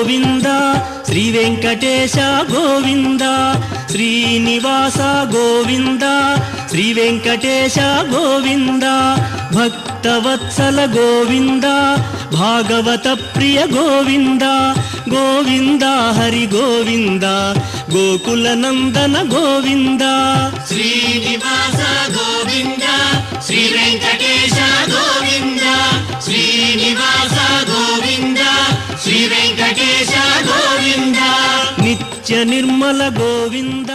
గోవింద శ్రీ వెంకటేశ గోవింద శ్రీనివాస గోవింద శ్రీ వెంకటేశ గోవింద భక్తవత్సల గోవింద భాగవత ప్రియ గోవింద గోవింద హరి గోవింద గోకుల నందన గోవింద శ్రీనివాస గోవింద శ్రీ వెంకటేశ గోవింద శ్రీనివాస గోవింద శ్రీ వెంకటేశ గోవింద నిత్య నిర్మల గోవింద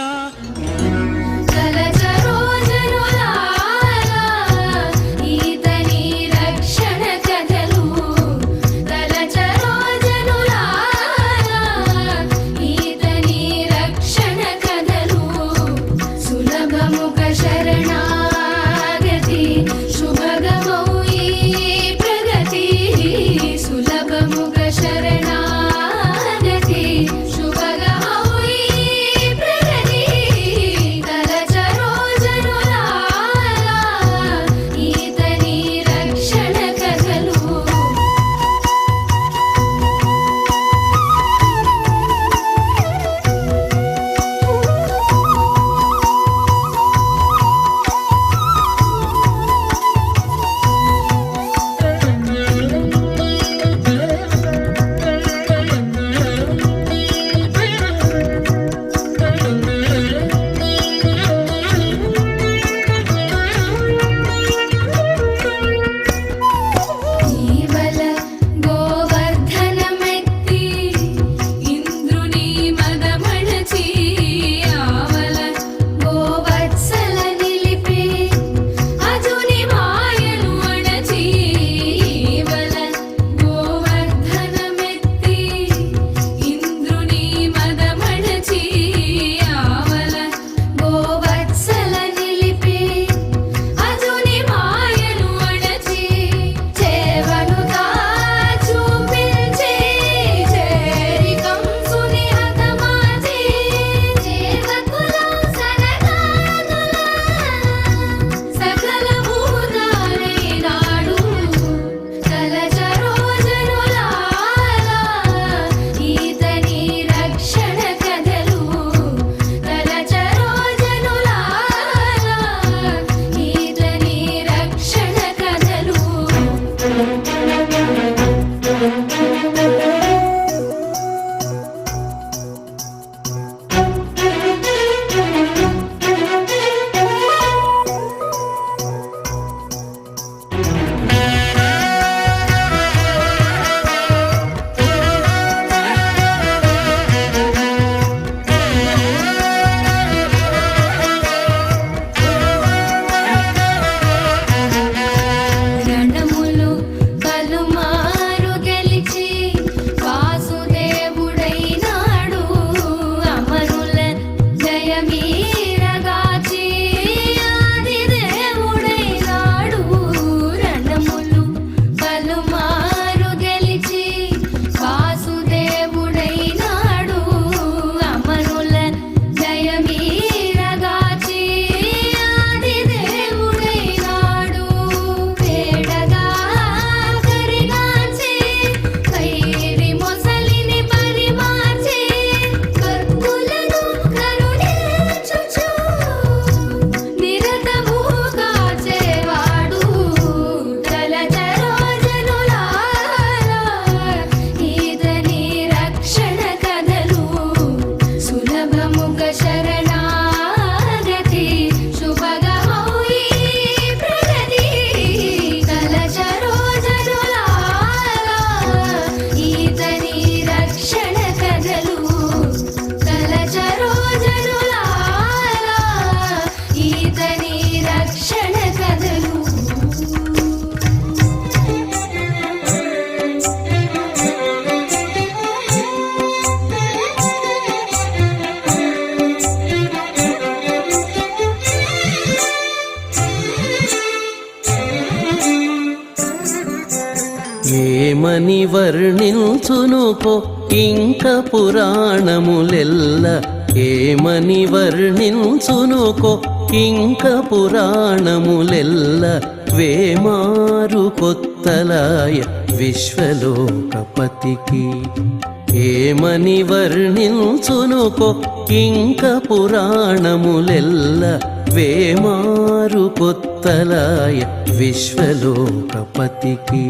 ఏమని వర్ణించునుకో ఇంక పురాణములెల్ల ఏమని వర్ణించునుకో ఇంక పురాణములెల్ల వేమారు కొత్తలాయ విశ్వలోకపతికి ఏమని వర్ణించునుకో ఇంక పురాణములెల్ల వేమారు కొత్తలాయ విశ్వలోకపతికి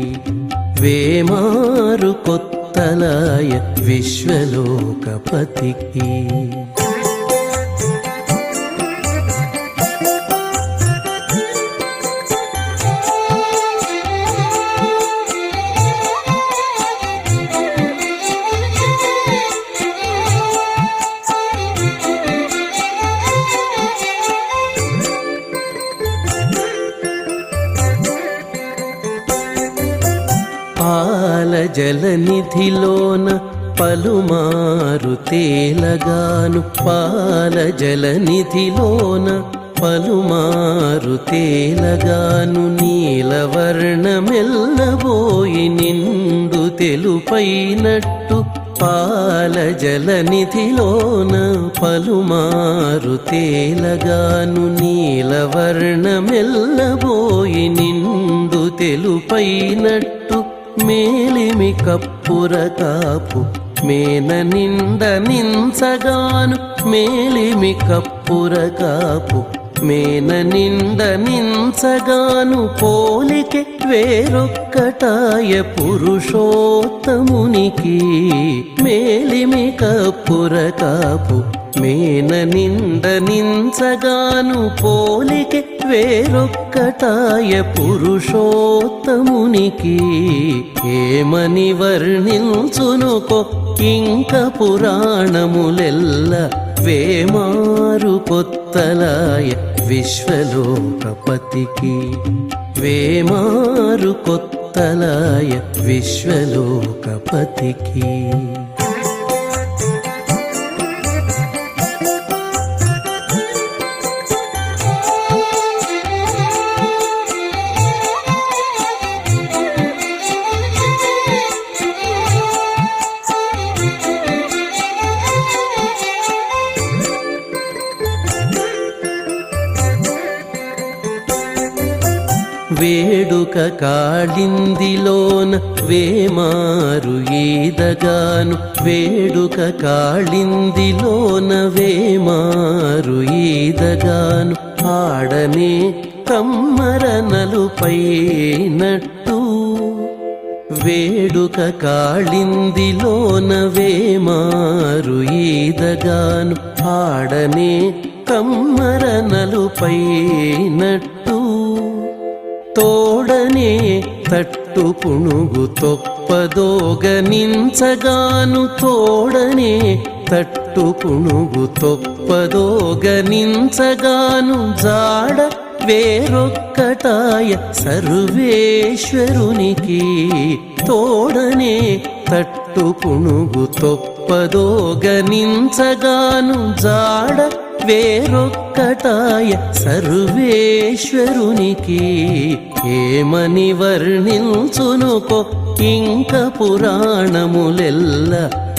వేమారు కొత్తలాయ విశ్వలోకపతికి పాల జలనిధిలోన పలుమారు తేలగాను పాల జలనిధిలోన పలుమారు తేలగాను నీలవర్ణమెల్లబోయి నిండు తెలుపైనట్టు పాల జలనిధిలోన పలుమారు తేలగాను నీలవర్ణమెల్లబోయి నిండు తెలుపైనట్టు మేలిమి కప్పుర కాపు మేన నిండ నించగాను మేలిమి కప్పుర కాపు మేన నిండ నించగాను పోలికే వేరొక్కటాయ పురుషోత్తమునికి మేలిమి కప్పుర కాపు మేన నిండ నించగాను పోలికే వేరొక్కటాయ పురుషోత్తమునికి ఏమని వర్ణించునుకో ఇంక పురాణములెల్ల వేమారు కొత్తలాయ విశ్వలోకపతికి వేమారు కొత్తలాయ విశ్వలోకపతికి వేడుక కాళిందిలోన వేమారు ఈదగాను వేడుక కాళిందిలోన వేమారు ఈదగాను ఆడనే కమ్మరనలుపైనట్టు వేడుక కాళిందిలోన వేమారు ఈదగాను ఆడనే కమ్మరనలుపైనట్టు తోడనే తట్టు పుణుగు తొప్పదోగనించగాను తోడనే తట్టు పుణుగు తొప్పదోగనించగాను జాడ వేరొక్కటాయ సర్వేశ్వరునికి తోడనే తట్టు పుణుగు తొప్పదోగనించగాను జాడ వేరొక్కటాయ సర్వేశ్వరునికి ఏమని వర్ణించునుకో ఇంక పురాణములెల్ల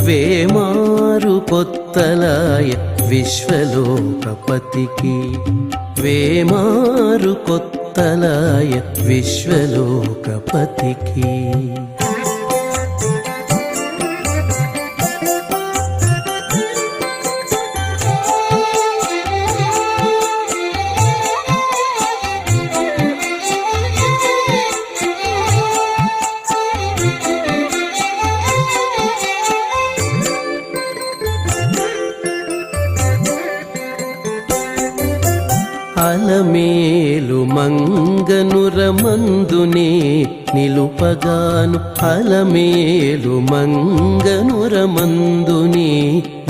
వేమారు కొత్తలాయ విశ్వలోకపతికి వేమారు కొత్తలాయ విశ్వలోకపతికి అలమేలు మంగనురమందునే నిలుపగాను అలమేలు మంగనురమందునే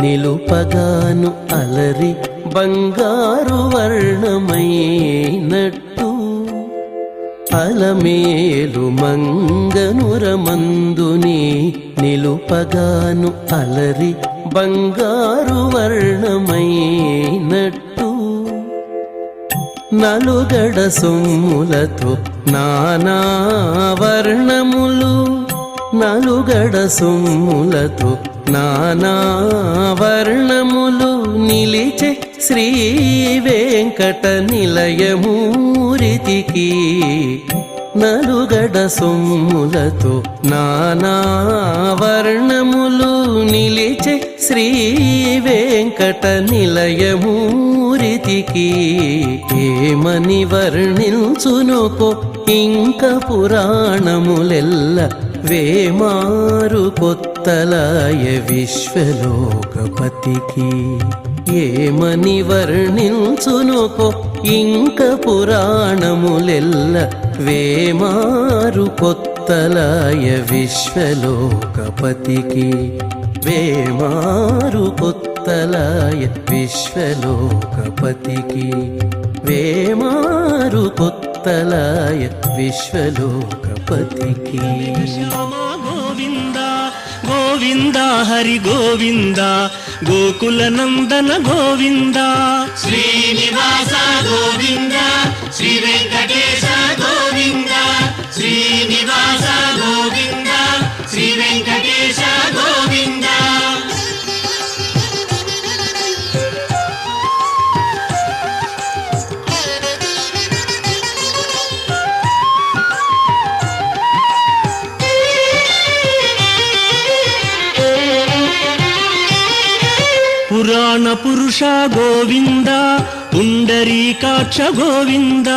నిలుపగాను అలరి బంగారు వర్ణమైనట్టు అలమేలు మంగనురమందునే నిలుపగాను అలరి బంగారు వర్ణమైనట్టు నలుగడ సొమ్ములతో నానా వర్ణములు నలుగడ సొమ్ములతో నానా వర్ణములు నిలిచే శ్రీ వెంకట నిలయమూరితికి నలుగడ సొమ్ములతో నానా వర్ణములు నిలిచే శ్రీ వెంకట నిలయమూరితికి ఏమని వర్ణించునుకో ఇంక పురాణములెల్ల వేమారు కొత్తలాయ విశ్వలోకపతికి ఏమని వర్ణించునుకో ఇంక పురాణములెల్ల వేమారు కొత్తలాయ విశ్వలోకపతికి వేమారు కొత్తలాయ విశ్వలోకపతికి వేమారు కొత్తలాయ విశ్వలోకపతికి శ్యామ గోవింద గోవింద హరి గోవింద గోకుల నందన గోవింద శ్రీనివాస గోవింద శ్రీ వెంకటేశ గోవింద శ్రీనివాస గోవింద శ్రీ వెంకటేశ గోవింద పురాణ పురుష గోవింద పుండరీకాక్ష గోవింద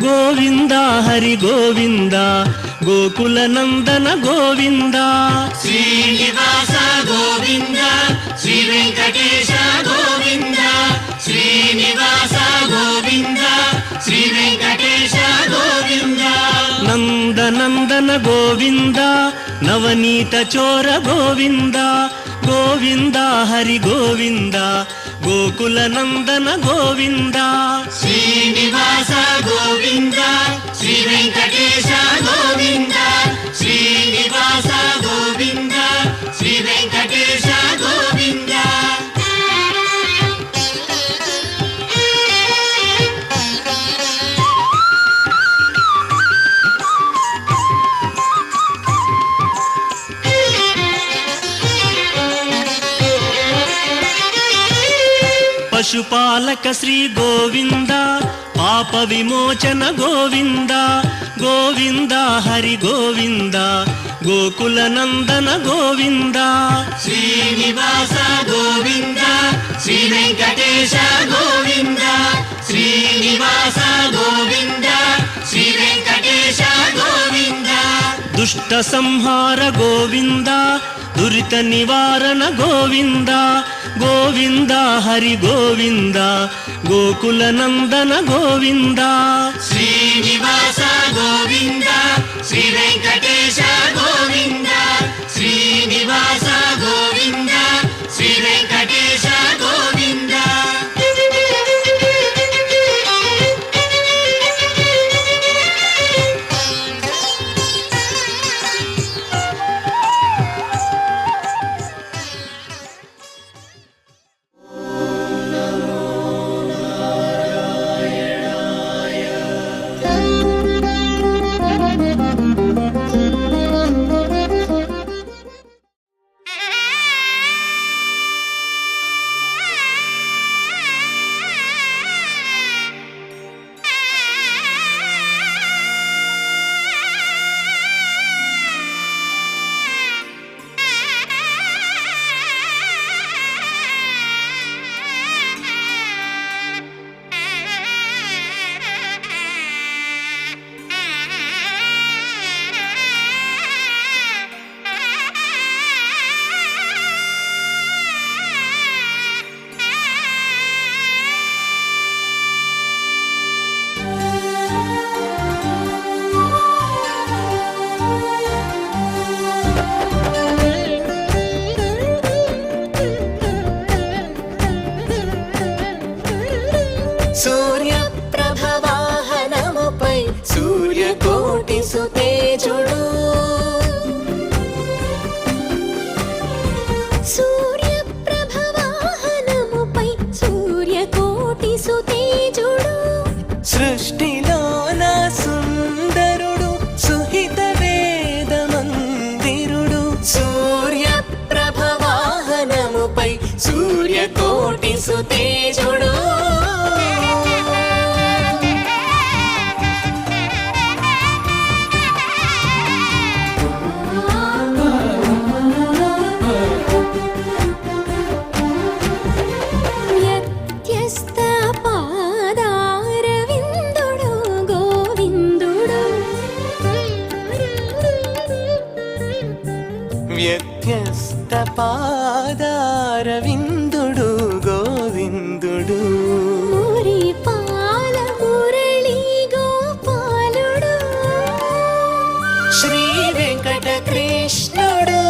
గోవింద హరి గోవింద గోకుల నందన గోవింద శ్రీనివాస గోవింద శ్రీ వెంకటేశ గోవింద శ్రీనివాస గోవింద శ్రీ వెంకటేశ గోవింద నందనందన గోవింద నవనీత చోర గోవింద గోవింద హరి గోవింద గోకుల నందన గోవింద శ్రీనివాస గోవింద శ్రీ వెంకటేశ గోవింద శ్రీనివాస గోవింద శ్రీ వెంకటేశ గోవింద పశుపాలక శ్రీ గోవింద పాప విమోచన గోవింద గోవింద హరి గోవింద గోకుల నందన గోవింద శ్రీనివాస గోవింద శ్రీ వెంకటేశ గోవింద శ్రీనివాస గోవింద శ్రీ వెంకటేశ గోవింద దుష్ట సంహార గోవింద దురిత నివారణ గోవింద గోవింద హరి గోవింద గోకుల నందన గోవింద శ్రీనివాస గోవింద శ్రీ వెంకటేశ గోవింద శ్రీనివాస గోవింద శ్రీ వెంకటేశ గోవింద సూర్యప్రభవాహనముపై సూర్యకోటి సుతేజుడు సూర్యప్రభవాహనముపై సూర్యకోటి సుతేజుడు సృష్టిలోన సుందరుడు సుహిత వేద మందిరుడు సూర్యప్రభవాహనముపై సూర్యకోటి సుతేజుడు పాదార విందుడు గోవిందుడు మురి పాల మురళి గోపాలుడు శ్రీ వెంకట కృష్ణుడు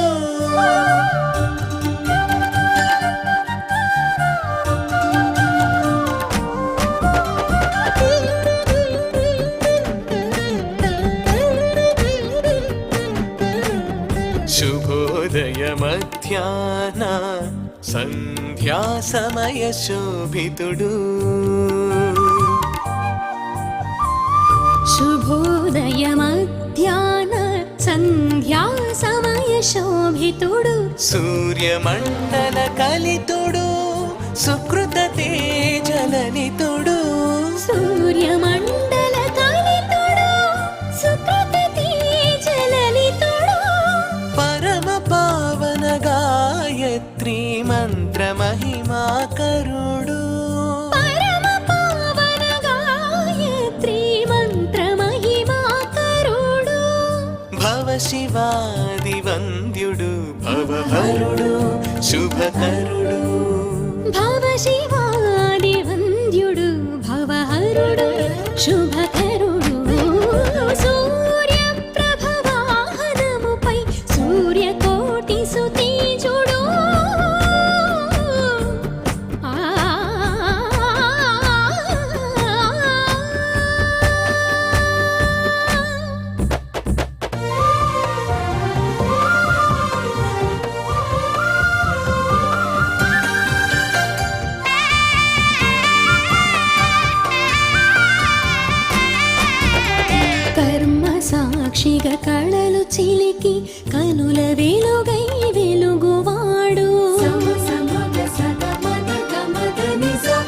శుభోదయ మధ్యాహ్న సంధ్యా సమయ శోభితుడు శుభోదయ మధ్యాహ్న సంధ్యా సమయ శోభితుడు సూర్యమండల కలితుడు సుకృత తేజలనితుడు సూర్యమండల కలితుడు సుకృత తేజలలితుడు పరమ పావన గాయత్రి మంత్ర మహిమాకరుడు పరమ పావన గాయత్రి మంత్ర మహిమాకరుడు భవ శివాది వంద్యుడు భవహరుడు శుభకరుడు భవ శివాది వంద్యుడు భవహరుడు శుభకరుడు సూర్య ప్రభ వాహనముపై సూర్యకోటి సుతేజుడు కర్మ సాక్షిగా కళలు చిలికి కనుల వెలుగై వెలుగువాడు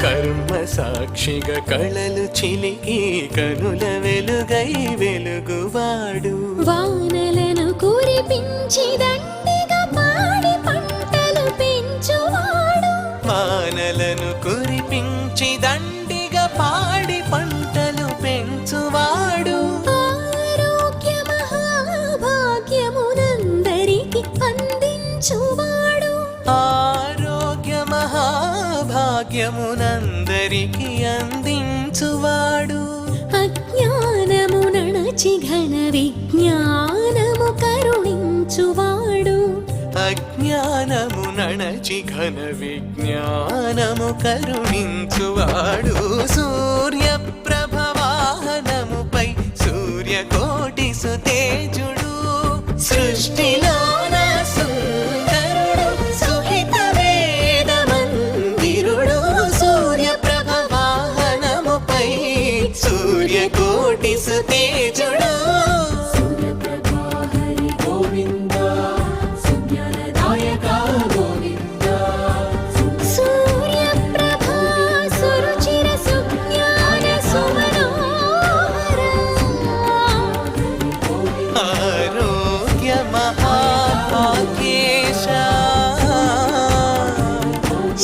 కర్మ సాక్షిగా కళలు చిలికి కనుల వెలుగై వెలుగువాడు వానలను కురిపించి దండిగా పాడి పంటలు పెంచువాడు వానలను కురిపించి దండిగా పాడి పంటలు పెంచువాడు ఆరోగ్య మహాభాగ్యమునందరికి అందించువాడు ఆరోగ్య మహాభాగ్యమునందరికి అందించువాడు అజ్ఞానము నణచి ఘన విజ్ఞానము కరుణించువాడు అజ్ఞానము నణచి ఘన విజ్ఞానము కరుణించువాడు సూర్య ప్రభ వాహనముపై సూర్యకోటి సుతేజుడు సృష్టిలోన సుందరుడు సుహిత వేద మందిరుడు సూర్య ప్రభ వాహనముపై సూర్యకోటి సుతేజుడు సూర్యప్రభా సురుచిర సుజ్ఞాన సుమనోహర ఆరోగ్య మహాభాగ్యేశ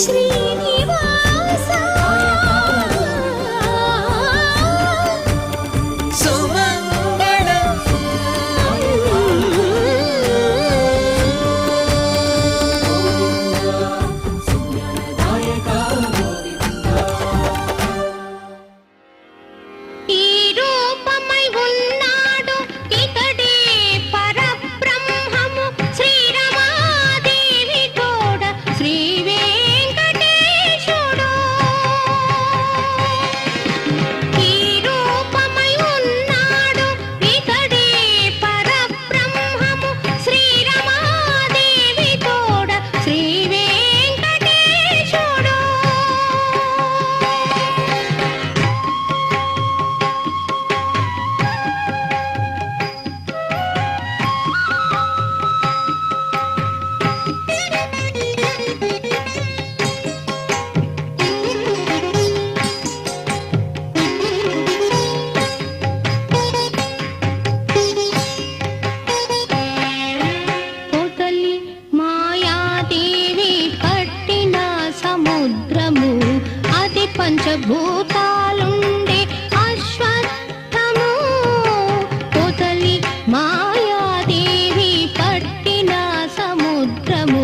శ్రీనివాస సుమంగళం ఈ రూపమై ఉన్నాడు ఇతడే పరబ్రహ్మము శ్రీరమాదేవి తోడ శ్రీ వెంకటేశుడు ఈ రూపమై ఉన్నాడు ఇతడే పరబ్రహ్మము శ్రీరమాదేవి తోడ శ్రీ వెంకటేశుడు పొదలి మాయాదేవి పట్టిన సముద్రము అది పంచభూతాలుండే అశ్వత్థము పొదలి మాయాదేవి పట్టిన సముద్రము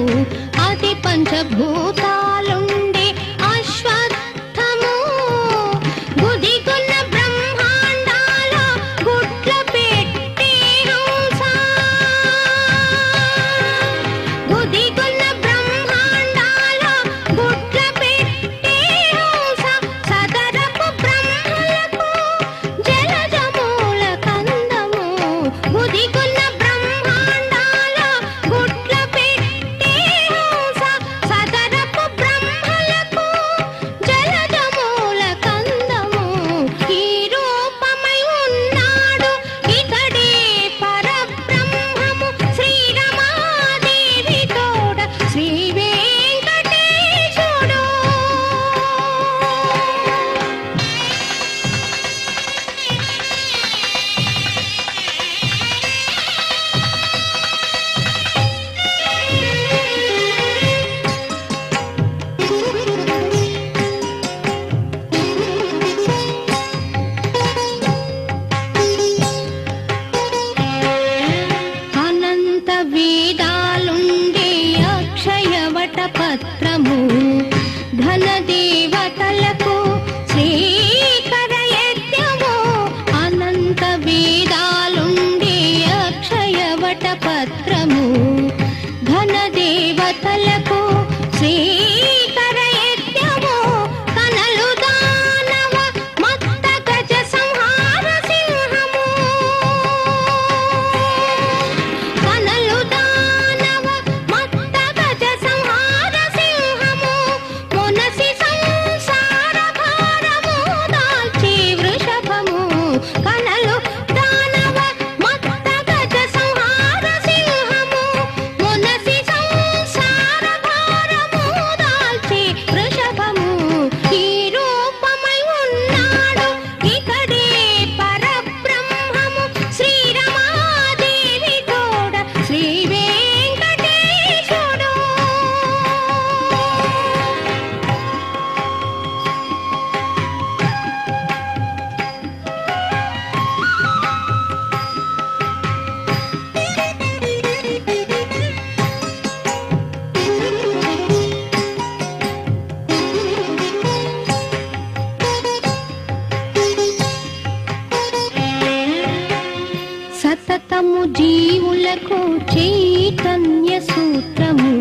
జీవులకు చైతన్య సూత్రము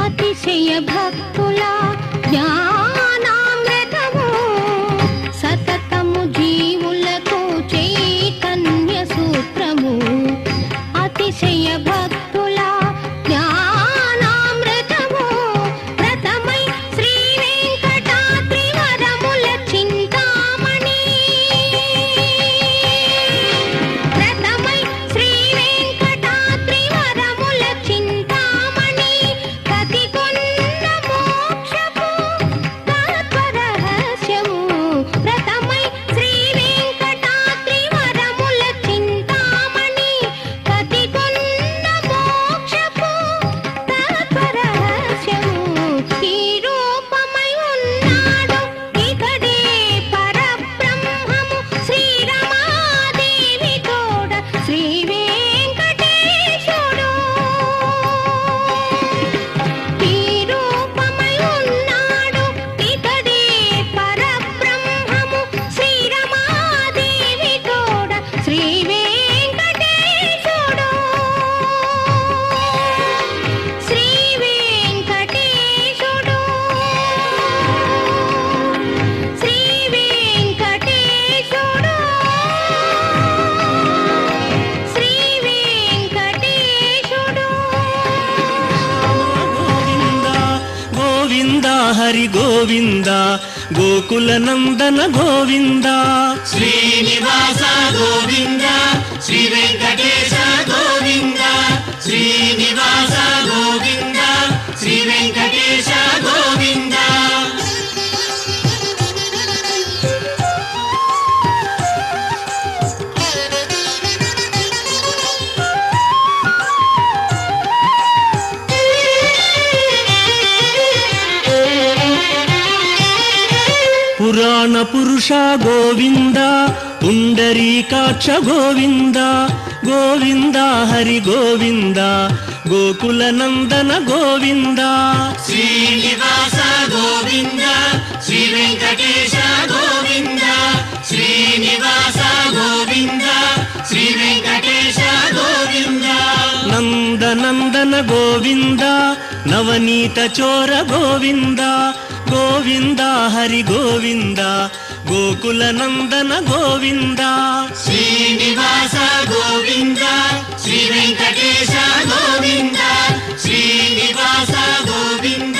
అతిశయ భక్తుల జ్ఞానామృతము సతతము జీవులకు చైతన్య సూత్రము అతిశయ భక్తుల జ్ఞానామృతము ప్రథమై శ్రీ వెంకటాద్రి వరముల చింతామణి ప్రథమై శ్రీ వెంకటాద్రి వరముల చింతామణి కతికొన్న మోక్షపు తత్వరహస్యము ప్రథమై శ్రీ వెంకటాద్రి వరముల చింతామణి కతికొన్న మోక్షపు తత్వరహస్యము ఈ రూపమై ఉన్నాడు ఇతడే పరబ్రహ్మము శ్రీరమాదేవి తోడ శ్రీ వెంకటేశుడు ఈ రూపమై ఉన్నాడు ఇతడే పరబ్రహ్మము శ్రీరమాదేవి తోడ శ్రీ వెంకటేశుడు శ్రీ వెంకటేశుడు శ్రీ వెంకటేశుడు శ్రీ వెంకటేశుడు గోవింద గోవింద హరి గోవింద గోకుల నందన గోవింద శ్రీనివాస గోవింద శ్రీ వెంకటేశ గోవింద శ్రీనివాస గోవింద శ్రీ వెంకటేశ గోవింద పురాణ పురుష గోవింద పుండరీకాక్ష గోవింద గోవింద హరి గోవింద గోకుల నందన గోవింద శ్రీనివాస గోవింద శ్రీ వెంకటేశ గోవింద శ్రీనివాస గోవింద శ్రీ వెంకటేశ గోవింద నందనందన గోవింద నవనీత చోర గోవింద గోవింద హరి గోవింద గోకుల నందన గోవింద శ్రీనివాస గోవింద శ్రీ వెంకటేశ గోవింద శ్రీనివాస గోవింద